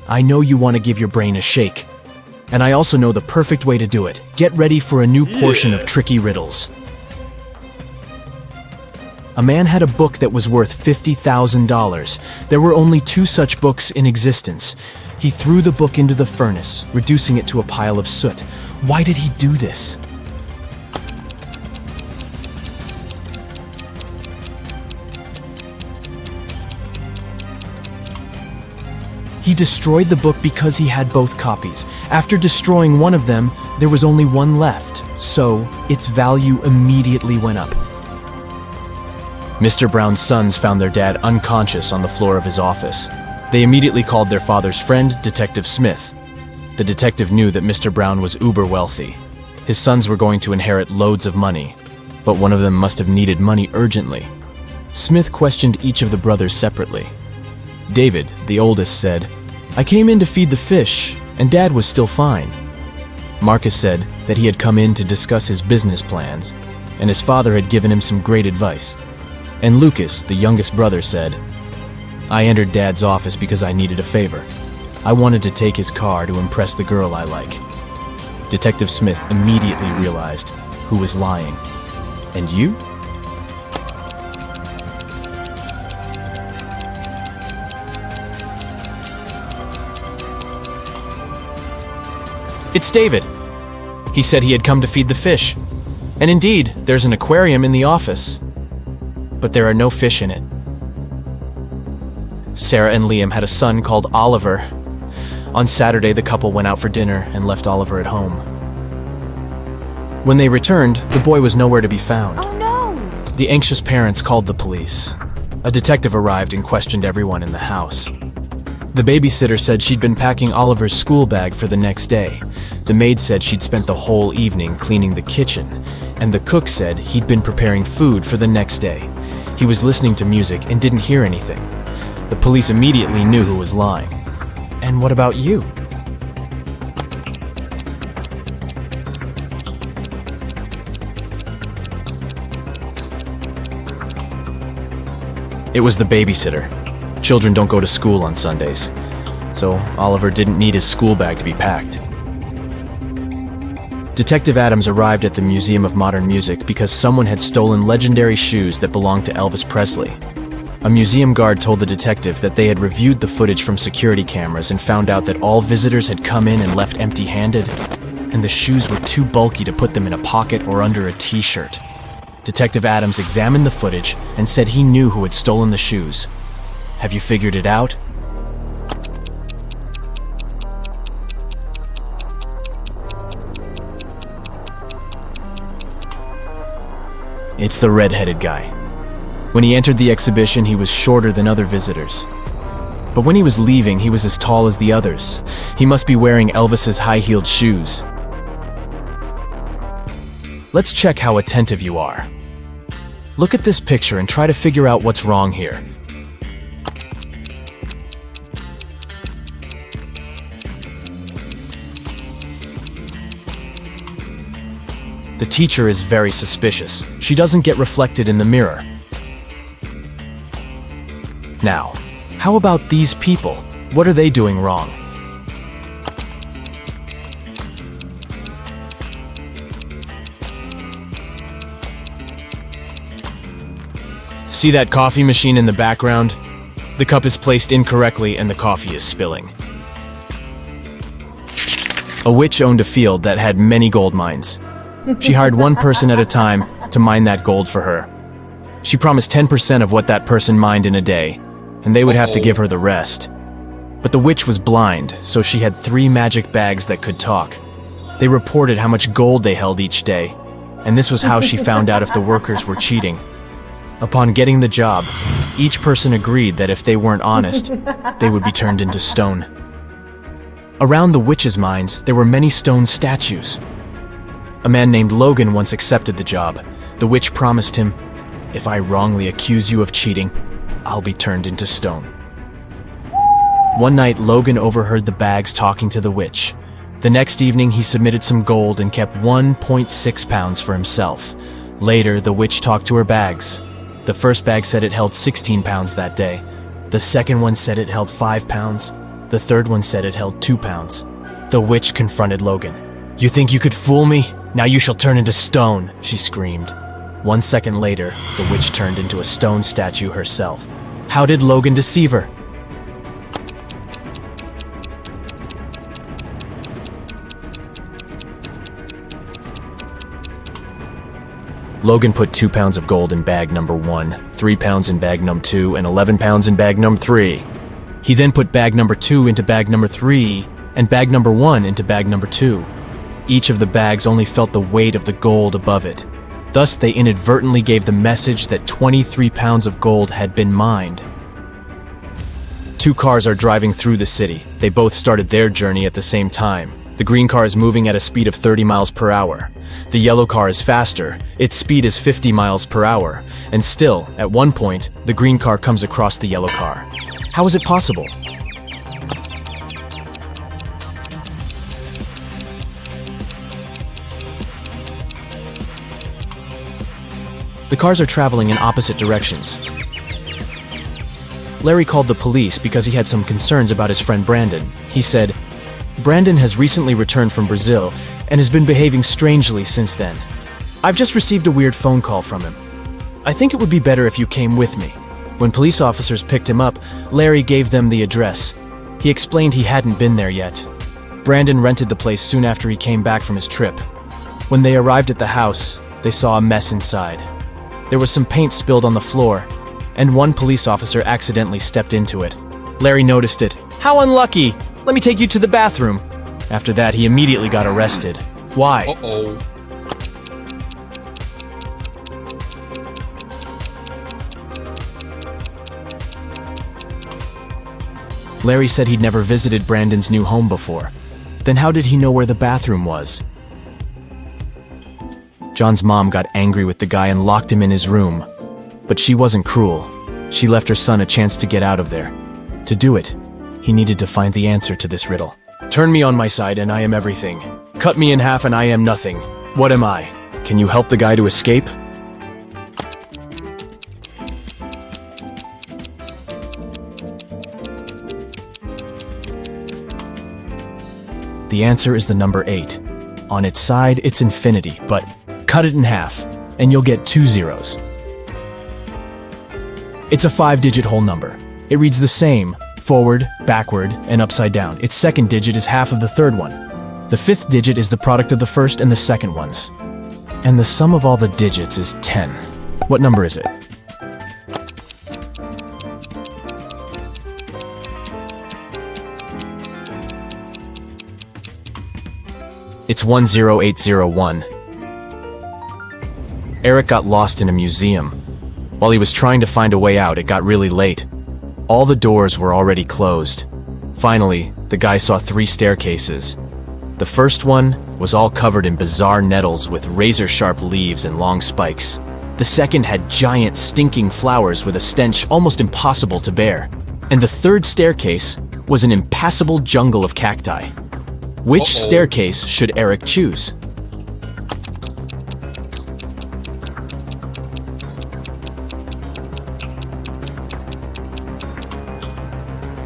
I know you want to give your brain a shake. And I also know the perfect way to do it. Get ready for a new portion of tricky riddles. A man had a book that was worth $50,000. There were only 2 such books in existence. He threw the book into the furnace, reducing it to a pile of soot. Why did he do this? He destroyed the book because he had both copies. After destroying one of them, there was only one left, so its value immediately went up. Mr. Brown's sons found their dad unconscious on the floor of his office. They immediately called their father's friend, Detective Smith. The detective knew that Mr. Brown was uber wealthy. His sons were going to inherit loads of money, but one of them must have needed money urgently. Smith questioned each of the brothers separately. David, the oldest, said, "I came in to feed the fish, and Dad was still fine." Marcus said that he had come in to discuss his business plans, and his father had given him some great advice. And Lucas, the youngest brother, said, "I entered Dad's office because I needed a favor. I wanted to take his car to impress the girl I like." Detective Smith immediately realized who was lying. And you? It's David. He said he had come to feed the fish. And indeed, there's an aquarium in the office. But there are no fish in it. Sarah and Liam had a son called Oliver. On Saturday, the couple went out for dinner and left Oliver at home. When they returned, the boy was nowhere to be found. Oh no! The anxious parents called the police. A detective arrived and questioned everyone in the house. The babysitter said she'd been packing Oliver's school bag for the next day. The maid said she'd spent the whole evening cleaning the kitchen, and the cook said he'd been preparing food for the next day. He was listening to music and didn't hear anything. The police immediately knew who was lying. And what about you? It was the babysitter. Children don't go to school on Sundays, so Oliver didn't need his school bag to be packed. Detective Adams arrived at the Museum of Modern Music because someone had stolen legendary shoes that belonged to Elvis Presley. A museum guard told the detective that they had reviewed the footage from security cameras and found out that all visitors had come in and left empty-handed, and the shoes were too bulky to put them in a pocket or under a t-shirt. Detective Adams examined the footage and said he knew who had stolen the shoes. Have you figured it out? It's the red-headed guy. When he entered the exhibition, he was shorter than other visitors. But when he was leaving, he was as tall as the others. He must be wearing Elvis's high-heeled shoes. Let's check how attentive you are. Look at this picture and try to figure out what's wrong here. The teacher is very suspicious. She doesn't get reflected in the mirror. Now, how about these people? What are they doing wrong? See that coffee machine in the background? The cup is placed incorrectly and the coffee is spilling. A witch owned a field that had many gold mines. She hired one person at a time to mine that gold for her. She promised 10% of what that person mined in a day, and they would have to give her the rest. But the witch was blind, so she had 3 magic bags that could talk. They reported how much gold they held each day, and this was how she found out if the workers were cheating. Upon getting the job, each person agreed that if they weren't honest, they would be turned into stone. Around the witch's mines, there were many stone statues. A man named Logan once accepted the job. The witch promised him, "If I wrongly accuse you of cheating, I'll be turned into stone." One night, Logan overheard the bags talking to the witch. The next evening, he submitted some gold and kept 1.6 pounds for himself. Later, the witch talked to her bags. The first bag said it held 16 pounds that day. The second one said it held 5 pounds. The third one said it held 2 pounds. The witch confronted Logan. "You think you could fool me? Now you shall turn into stone," she screamed. 1 second later, the witch turned into a stone statue herself. How did Logan deceive her? Logan put 2 pounds of gold in bag number 1, 3 pounds in bag number 2, and 11 pounds in bag number 3. He then put bag number 2 into bag number 3, and bag number 1 into bag number 2. Each of the bags only felt the weight of the gold above it. Thus, they inadvertently gave the message that 23 pounds of gold had been mined. 2 cars are driving through the city. They both started their journey at the same time. The green car is moving at a speed of 30 miles per hour. The yellow car is faster. Its speed is 50 miles per hour. And still, at one point, the green car comes across the yellow car. How is it possible? The cars are traveling in opposite directions. Larry called the police because he had some concerns about his friend Brandon. He said, "Brandon has recently returned from Brazil and has been behaving strangely since then. I've just received a weird phone call from him. I think it would be better if you came with me." When police officers picked him up, Larry gave them the address. He explained he hadn't been there yet. Brandon rented the place soon after he came back from his trip. When they arrived at the house, they saw a mess inside. There was some paint spilled on the floor, and one police officer accidentally stepped into it. Larry noticed it. "How unlucky! Let me take you to the bathroom." After that, he immediately got arrested. Why? Uh-oh. Larry said he'd never visited Brandon's new home before. Then how did he know where the bathroom was? John's mom got angry with the guy and locked him in his room. But she wasn't cruel. She left her son a chance to get out of there. To do it, he needed to find the answer to this riddle. Turn me on my side and I am everything. Cut me in half and I am nothing. What am I? Can you help the guy to escape? The answer is the number 8. On its side, it's infinity, but cut it in half, and you'll get 2 zeros. It's a 5-digit whole number. It reads the same, forward, backward, and upside down. Its second digit is half of the third one. The 5th digit is the product of the first and the second ones. And the sum of all the digits is 10. What number is it? It's 10801. Eric got lost in a museum. While he was trying to find a way out, it got really late. All the doors were already closed. Finally, the guy saw 3 staircases. The first one was all covered in bizarre nettles with razor-sharp leaves and long spikes. The second had giant, stinking flowers with a stench almost impossible to bear. And the third staircase was an impassable jungle of cacti. Which staircase should Eric choose?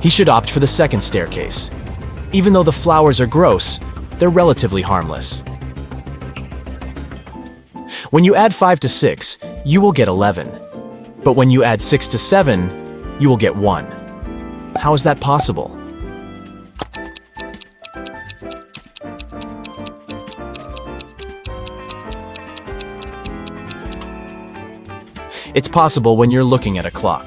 He should opt for the second staircase. Even though the flowers are gross, they're relatively harmless. When you add 5 to 6, you will get 11. But when you add 6 to 7, you will get 1. How is that possible? It's possible when you're looking at a clock.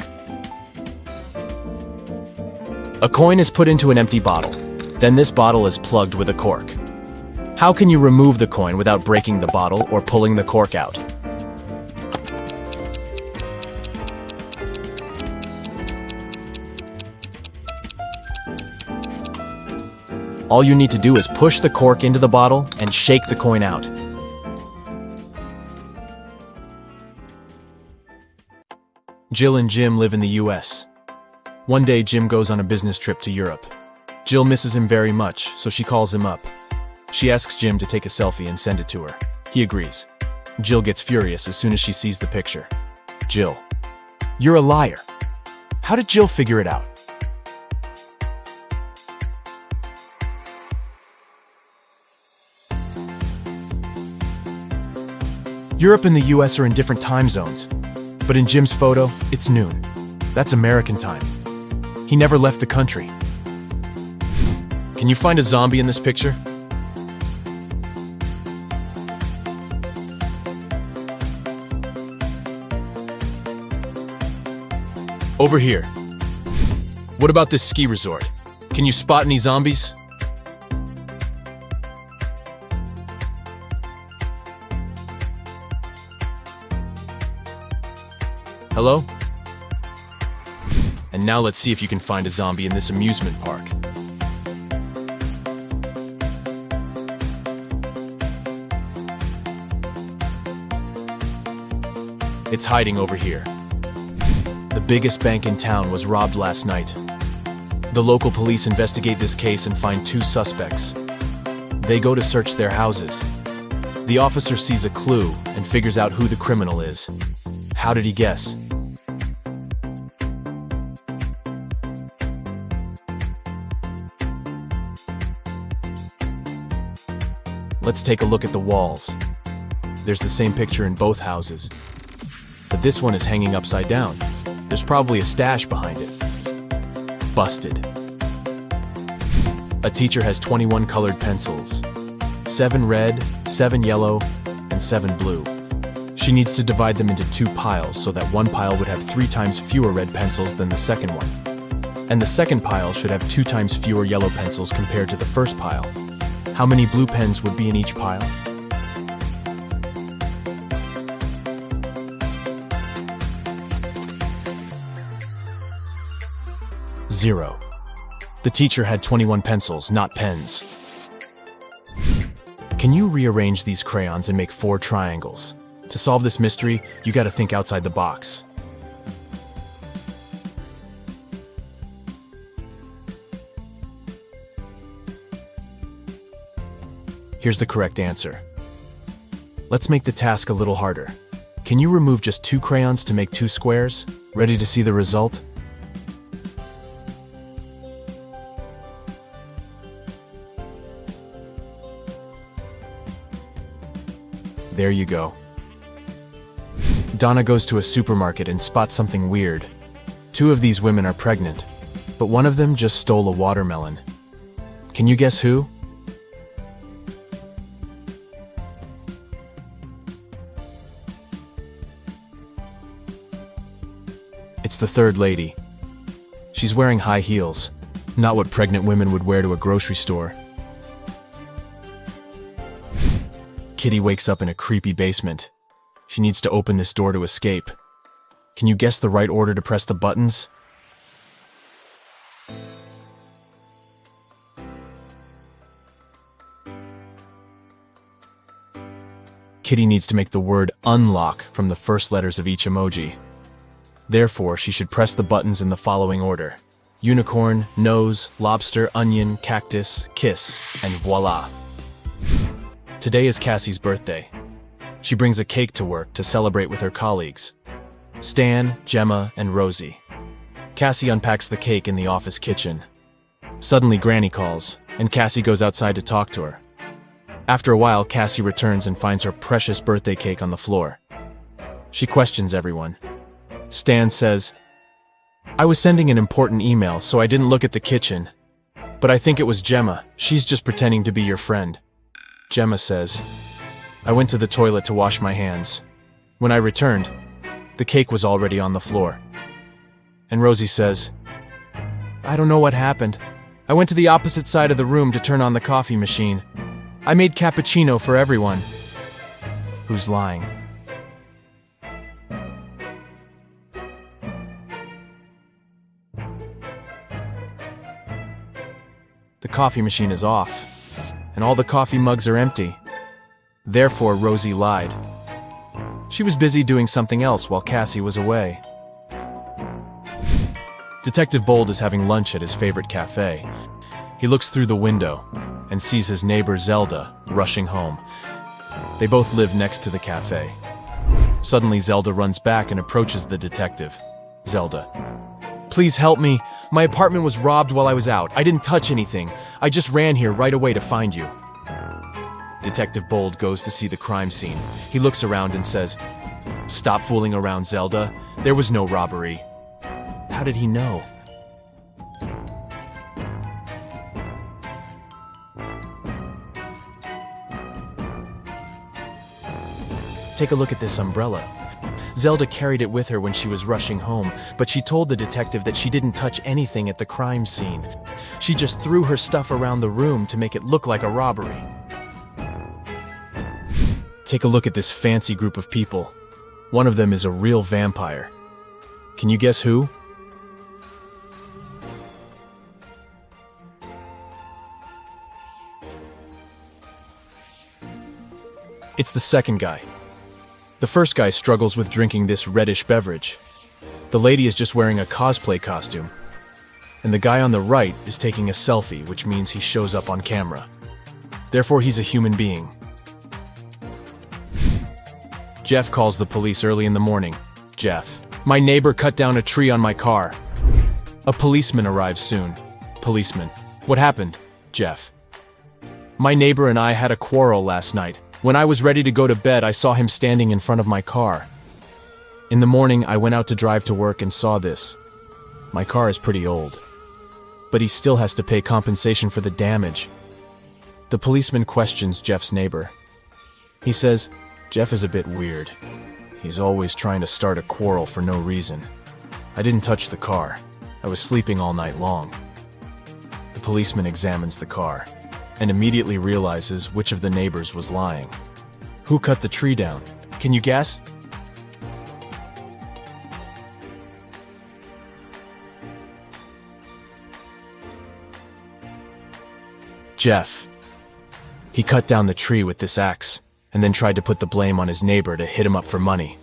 A coin is put into an empty bottle. Then this bottle is plugged with a cork. How can you remove the coin without breaking the bottle or pulling the cork out? All you need to do is push the cork into the bottle and shake the coin out. Jill and Jim live in the US. One day, Jim goes on a business trip to Europe. Jill misses him very much, so she calls him up. She asks Jim to take a selfie and send it to her. He agrees. Jill gets furious as soon as she sees the picture. Jill, you're a liar. How did Jill figure it out? Europe and the US are in different time zones. But in Jim's photo, it's noon. That's American time. He never left the country. Can you find a zombie in this picture? Over here. What about this ski resort? Can you spot any zombies? Hello? And now let's see if you can find a zombie in this amusement park. It's hiding over here. The biggest bank in town was robbed last night. The local police investigate this case and find 2 suspects. They go to search their houses. The officer sees a clue and figures out who the criminal is. How did he guess? Let's take a look at the walls. There's the same picture in both houses. But this one is hanging upside down. There's probably a stash behind it. Busted. A teacher has 21 colored pencils. 7 red, 7 yellow, and 7 blue. She needs to divide them into 2 piles so that one pile would have 3 times fewer red pencils than the second one. And the second pile should have 2 times fewer yellow pencils compared to the first pile. How many blue pens would be in each pile? Zero. The teacher had 21 pencils, not pens. Can you rearrange these crayons and make 4 triangles? To solve this mystery, you gotta think outside the box. Here's the correct answer. Let's make the task a little harder. Can you remove just 2 crayons to make 2 squares? Ready to see the result? There you go. Donna goes to a supermarket and spots something weird. 2 of these women are pregnant, but one of them just stole a watermelon. Can you guess who? It's the third lady. She's wearing high heels, not what pregnant women would wear to a grocery store. Kitty wakes up in a creepy basement. She needs to open this door to escape. Can you guess the right order to press the buttons? Kitty needs to make the word unlock from the first letters of each emoji. Therefore, she should press the buttons in the following order: unicorn, nose, lobster, onion, cactus, kiss, and voila. Today is Cassie's birthday. She brings a cake to work to celebrate with her colleagues, Stan, Gemma, and Rosie. Cassie unpacks the cake in the office kitchen. Suddenly, Granny calls, and Cassie goes outside to talk to her. After a while, Cassie returns and finds her precious birthday cake on the floor. She questions everyone. Stan says, "I was sending an important email, so I didn't look at the kitchen. But I think it was Gemma. She's just pretending to be your friend." Gemma says, "I went to the toilet to wash my hands. When I returned, the cake was already on the floor." And Rosie says, "I don't know what happened. I went to the opposite side of the room to turn on the coffee machine. I made cappuccino for everyone." Who's lying? The coffee machine is off, and all the coffee mugs are empty. Therefore, Rosie lied. She was busy doing something else while Cassie was away. Detective Bold is having lunch at his favorite cafe. He looks through the window and sees his neighbor Zelda rushing home. They both live next to the cafe. Suddenly, Zelda runs back and approaches the detective. Zelda: "Please help me. My apartment was robbed while I was out. I didn't touch anything. I just ran here right away to find you." Detective Bold goes to see the crime scene. He looks around and says, "Stop fooling around, Zelda. There was no robbery." How did he know? Take a look at this umbrella. Zelda carried it with her when she was rushing home, but she told the detective that she didn't touch anything at the crime scene. She just threw her stuff around the room to make it look like a robbery. Take a look at this fancy group of people. One of them is a real vampire. Can you guess who? It's the second guy. The first guy struggles with drinking this reddish beverage. The lady is just wearing a cosplay costume. And the guy on the right is taking a selfie, which means he shows up on camera. Therefore, he's a human being. Jeff calls the police early in the morning. Jeff: "My neighbor cut down a tree on my car." A policeman arrives soon. Policeman: "What happened?" Jeff: "My neighbor and I had a quarrel last night. When I was ready to go to bed, I saw him standing in front of my car. In the morning, I went out to drive to work and saw this. My car is pretty old, but he still has to pay compensation for the damage." The policeman questions Jeff's neighbor. He says, "Jeff is a bit weird. He's always trying to start a quarrel for no reason. I didn't touch the car. I was sleeping all night long." The policeman examines the car and immediately realizes which of the neighbors was lying. Who cut the tree down? Can you guess? Jeff. He cut down the tree with this axe, and then tried to put the blame on his neighbor to hit him up for money.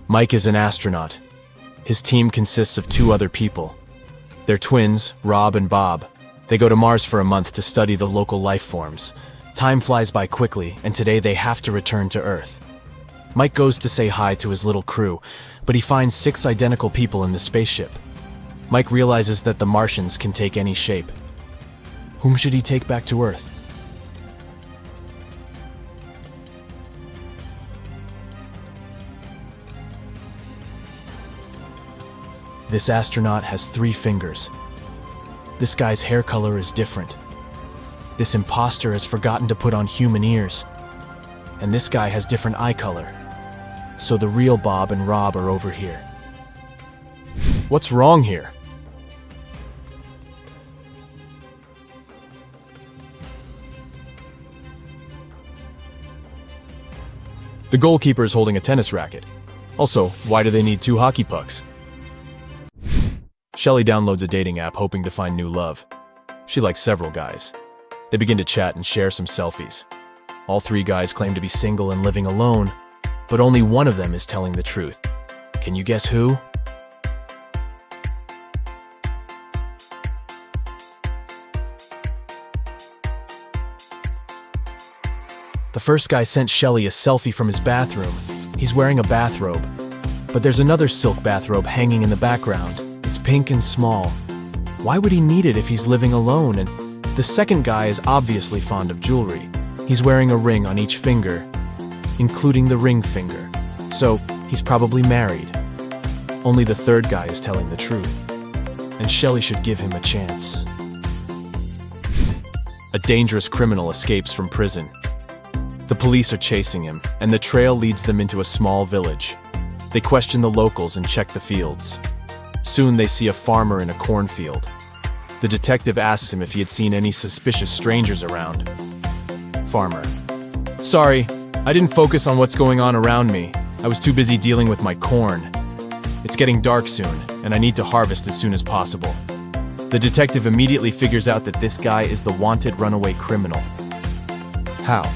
Mike is an astronaut. His team consists of 2 other people. They're twins, Rob and Bob. They go to Mars for a month to study the local life forms. Time flies by quickly, and today they have to return to Earth. Mike goes to say hi to his little crew, but he finds 6 identical people in the spaceship. Mike realizes that the Martians can take any shape. Whom should he take back to Earth? This astronaut has 3 fingers. This guy's hair color is different. This imposter has forgotten to put on human ears. And this guy has different eye color. So the real Bob and Rob are over here. What's wrong here? The goalkeeper is holding a tennis racket. Also, why do they need 2 hockey pucks? Shelly downloads a dating app hoping to find new love. She likes several guys. They begin to chat and share some selfies. All 3 guys claim to be single and living alone, but only one of them is telling the truth. Can you guess who? The first guy sent Shelly a selfie from his bathroom. He's wearing a bathrobe, but there's another silk bathrobe hanging in the background. It's pink and small. Why would he need it if he's living alone? And the second guy is obviously fond of jewelry. He's wearing a ring on each finger, including the ring finger. So he's probably married. Only the third guy is telling the truth. And Shelly should give him a chance. A dangerous criminal escapes from prison. The police are chasing him, and the trail leads them into a small village. They question the locals and check the fields. Soon they see a farmer in a cornfield. The detective asks him if he had seen any suspicious strangers around. Farmer: "Sorry, I didn't focus on what's going on around me. I was too busy dealing with my corn. It's getting dark soon, and I need to harvest as soon as possible." The detective immediately figures out that this guy is the wanted runaway criminal. How?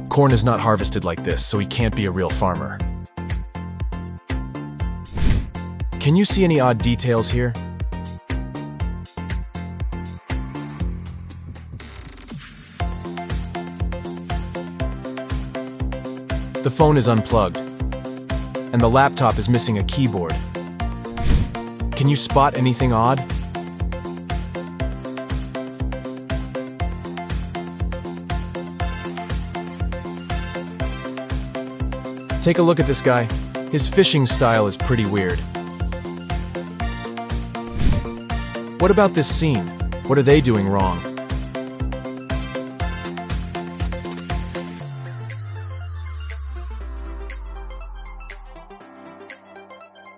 Corn is not harvested like this, so he can't be a real farmer. Can you see any odd details here? The phone is unplugged, and and the laptop is missing a keyboard. Can you spot anything odd? Take a look at this guy. His fishing style is pretty weird. What about this scene? What are they doing wrong?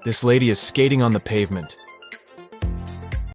This lady is skating on the pavement.